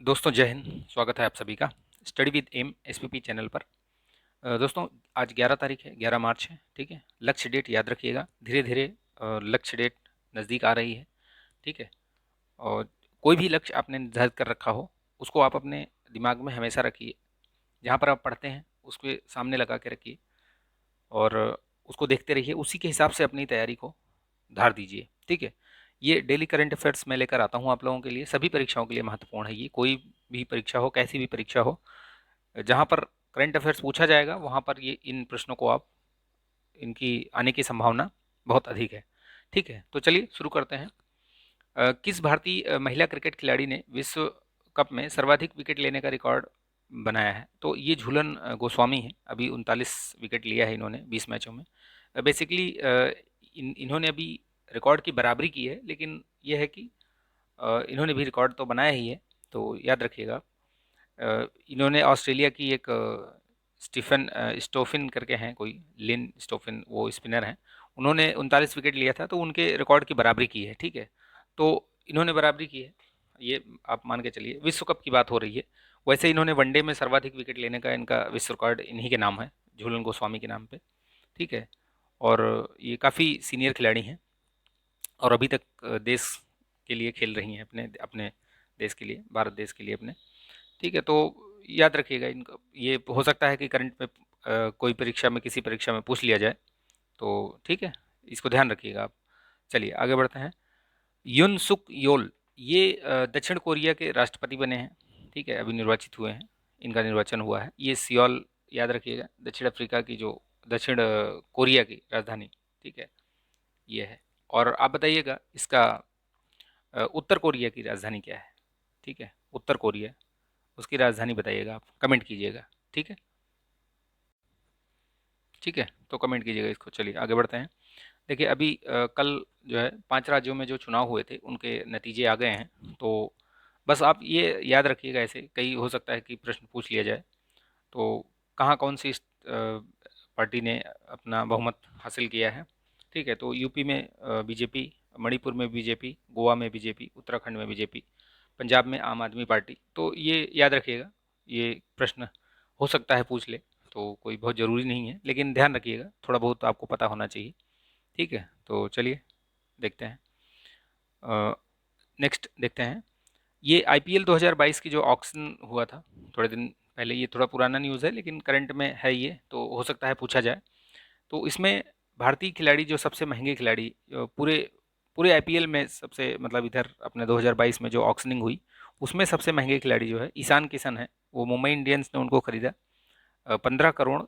दोस्तों जय हिंद। स्वागत है आप सभी का study with M SPP channel पर। दोस्तों आज 11 तारीख है, 11 मार्च है। ठीक है, लक्ष्य डेट याद रखिएगा। धीरे धीरे लक्ष्य डेट नज़दीक आ रही है। ठीक है, और कोई भी लक्ष्य आपने निर्धारित कर रखा हो उसको आप अपने दिमाग में हमेशा रखिए। जहाँ पर आप पढ़ते हैं उसके सामने लगा के रखिए और उसको देखते रहिए। उसी के हिसाब से अपनी तैयारी को धार दीजिए। ठीक है, ये डेली करंट अफेयर्स मैं लेकर आता हूँ आप लोगों के लिए। सभी परीक्षाओं के लिए महत्वपूर्ण है ये। कोई भी परीक्षा हो, कैसी भी परीक्षा हो, जहाँ पर करंट अफेयर्स पूछा जाएगा वहाँ पर ये इन प्रश्नों को आप, इनकी आने की संभावना बहुत अधिक है। ठीक है, तो चलिए शुरू करते हैं। किस भारतीय महिला क्रिकेट खिलाड़ी ने विश्व कप में सर्वाधिक विकेट लेने का रिकॉर्ड बनाया है? तो ये झूलन गोस्वामी है। अभी 39 विकेट लिया है इन्होंने 20 मैचों में। बेसिकली इन्होंने अभी रिकॉर्ड की बराबरी की है, लेकिन ये है कि इन्होंने भी रिकॉर्ड तो बनाया ही है। तो याद रखिएगा। इन्होंने ऑस्ट्रेलिया की एक स्टोफिन करके हैं कोई, लिन स्टोफिन, वो स्पिनर हैं। उन्होंने 39 विकेट लिया था, तो उनके रिकॉर्ड की बराबरी की है। ठीक है, तो इन्होंने बराबरी की है, ये आप मान के चलिए। विश्व कप की बात हो रही है। वैसे इन्होंने वनडे में सर्वाधिक विकेट लेने का इनका विश्व रिकॉर्ड इन्हीं के नाम है, झूलन गोस्वामी के नाम पे। ठीक है, और ये काफ़ी सीनियर खिलाड़ी हैं और अभी तक देश के लिए खेल रही हैं, अपने अपने देश के लिए, भारत देश के लिए अपने। ठीक है, तो याद रखिएगा इनका। ये हो सकता है कि करंट में कोई परीक्षा में, किसी परीक्षा में पूछ लिया जाए। तो ठीक है, इसको ध्यान रखिएगा आप। चलिए आगे बढ़ते हैं। युन सुक योल, ये दक्षिण कोरिया के राष्ट्रपति बने हैं। ठीक है, अभी निर्वाचित हुए हैं, इनका निर्वाचन हुआ है। ये सियोल, याद रखिएगा, दक्षिण अफ्रीका की जो, दक्षिण कोरिया की राजधानी। ठीक है, ये है। और आप बताइएगा इसका उत्तर कोरिया की राजधानी क्या है? ठीक है, उत्तर कोरिया, उसकी राजधानी बताइएगा, आप कमेंट कीजिएगा। ठीक है, ठीक है, तो कमेंट कीजिएगा इसको। चलिए आगे बढ़ते हैं। देखिए अभी कल जो है 5 राज्यों में जो चुनाव हुए थे उनके नतीजे आ गए हैं। तो बस आप ये याद रखिएगा, ऐसे कई हो सकता है कि प्रश्न पूछ लिया जाए। तो कहाँ कौन सी पार्टी ने अपना बहुमत हासिल किया है? ठीक है, तो यूपी में बीजेपी, मणिपुर में बीजेपी, गोवा में बीजेपी, उत्तराखंड में बीजेपी, पंजाब में आम आदमी पार्टी। तो ये याद रखिएगा, ये प्रश्न हो सकता है पूछ ले, तो कोई बहुत ज़रूरी नहीं है, लेकिन ध्यान रखिएगा, थोड़ा बहुत आपको पता होना चाहिए। ठीक है, तो चलिए देखते हैं। नेक्स्ट देखते हैं। ये आईपीएल 2022 की जो ऑक्शन हुआ था थोड़े दिन पहले, ये थोड़ा पुराना न्यूज़ है लेकिन करंट में है ये, तो हो सकता है पूछा जाए। तो इसमें भारतीय खिलाड़ी, जो सबसे महंगे खिलाड़ी पूरे पूरे आईपीएल में, सबसे मतलब इधर अपने 2022 में जो ऑक्शनिंग हुई उसमें सबसे महंगे खिलाड़ी जो है ईशान किशन है। वो मुंबई इंडियंस ने उनको खरीदा 15 करोड़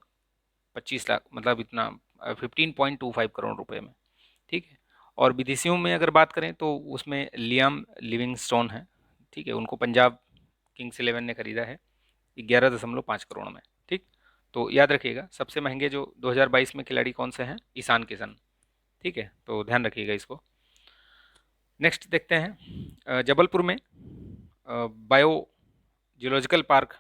25 लाख, मतलब इतना 15.25 करोड़ रुपए में। ठीक है, और विदेशियों में अगर बात करें तो उसमें लियाम लिविंगस्टोन है। ठीक है, उनको पंजाब किंग्स 11 ने खरीदा है 11.5 करोड़ में। ठीक, तो याद रखिएगा सबसे महंगे जो 2022 में खिलाड़ी कौन से हैं, ईशान किशन। ठीक है, तो ध्यान रखिएगा इसको। नेक्स्ट देखते हैं। जबलपुर में बायो जियोलॉजिकल पार्क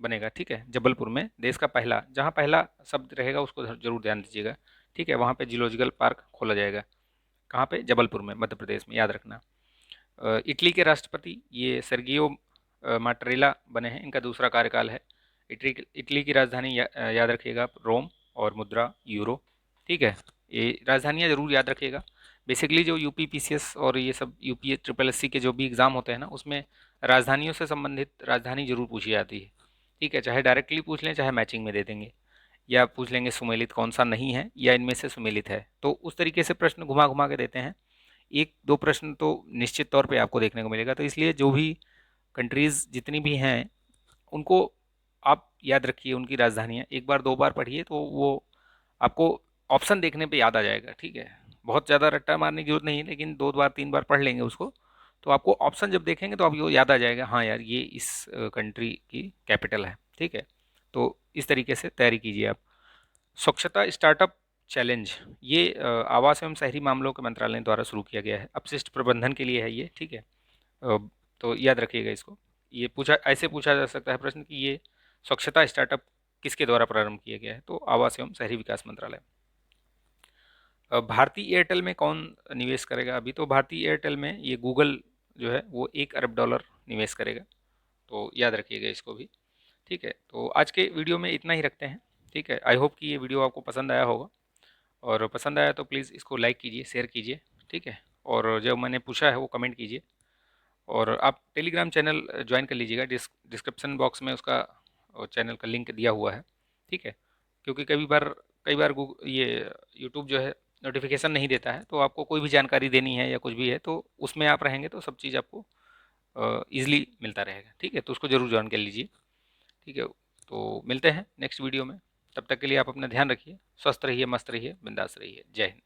बनेगा। ठीक है, जबलपुर में देश का पहला, जहाँ पहला शब्द रहेगा उसको जरूर ध्यान दीजिएगा। ठीक है, वहाँ पे जियोलॉजिकल पार्क खोला जाएगा। कहाँ पे? जबलपुर में, मध्य प्रदेश में, याद रखना। इटली के राष्ट्रपति ये सर्गियो माट्रेला बने हैं, इनका दूसरा कार्यकाल है। इटली की राजधानी याद रखिएगा आप, रोम, और मुद्रा यूरो। ठीक है, ये राजधानियाँ जरूर याद रखिएगा। बेसिकली जो यूपी पीसीएस और ये सब यूपी ट्रिपल एससी के जो भी एग्ज़ाम होते हैं ना, उसमें राजधानियों से संबंधित राजधानी जरूर पूछी जाती है। ठीक है, चाहे डायरेक्टली पूछ लें चाहे मैचिंग में दे देंगे, या पूछ लेंगे सुमेलित कौन सा नहीं है या इनमें से सुमेलित है, तो उस तरीके से प्रश्न घुमा घुमा के देते हैं। एक दो प्रश्न तो निश्चित तौर पे आपको देखने को मिलेगा। तो इसलिए जो भी कंट्रीज़ जितनी भी हैं उनको आप याद रखिए, उनकी राजधानियाँ एक बार दो बार पढ़िए तो वो आपको ऑप्शन देखने पे याद आ जाएगा। ठीक है, बहुत ज़्यादा रट्टा मारने की जरूरत नहीं है, लेकिन दो बार तीन बार पढ़ लेंगे उसको तो आपको ऑप्शन जब देखेंगे तो आपको याद आ जाएगा, हाँ यार ये इस कंट्री की कैपिटल है। ठीक है, तो इस तरीके से तैयारी कीजिए आप। स्वच्छता स्टार्टअप चैलेंज, ये आवास एवं शहरी मामलों के मंत्रालय द्वारा शुरू किया गया है, अपशिष्ट प्रबंधन के लिए है ये। ठीक है, तो याद रखिएगा इसको। ये पूछा, ऐसे पूछा जा सकता है प्रश्न कि ये स्वच्छता स्टार्टअप किसके द्वारा प्रारंभ किया गया है? तो आवास एवं शहरी विकास मंत्रालय। भारतीय एयरटेल में कौन निवेश करेगा? अभी तो भारतीय एयरटेल में ये गूगल जो है वो $1 अरब निवेश करेगा। तो याद रखिएगा इसको भी। ठीक है, तो आज के वीडियो में इतना ही रखते हैं। ठीक है, आई होप कि ये वीडियो आपको पसंद आया होगा, और पसंद आया तो प्लीज़ इसको लाइक कीजिए, शेयर कीजिए। ठीक है, और जो मैंने पूछा है वो कमेंट कीजिए, और आप टेलीग्राम चैनल ज्वाइन कर लीजिएगा, डिस्क्रिप्शन बॉक्स में उसका चैनल का लिंक दिया हुआ है। ठीक है, क्योंकि कई बार ये यूट्यूब जो है नोटिफिकेशन नहीं देता है, तो आपको कोई भी जानकारी देनी है या कुछ भी है तो उसमें आप रहेंगे तो सब चीज़ आपको ईज़िली मिलता रहेगा। ठीक है, तो उसको ज़रूर ज्वाइन कर लीजिए। ठीक है, तो मिलते हैं नेक्स्ट वीडियो में। तब तक के लिए आप अपना ध्यान रखिए, स्वस्थ रहिए, मस्त रहिए, बिंदास रहिए। जय हिंद।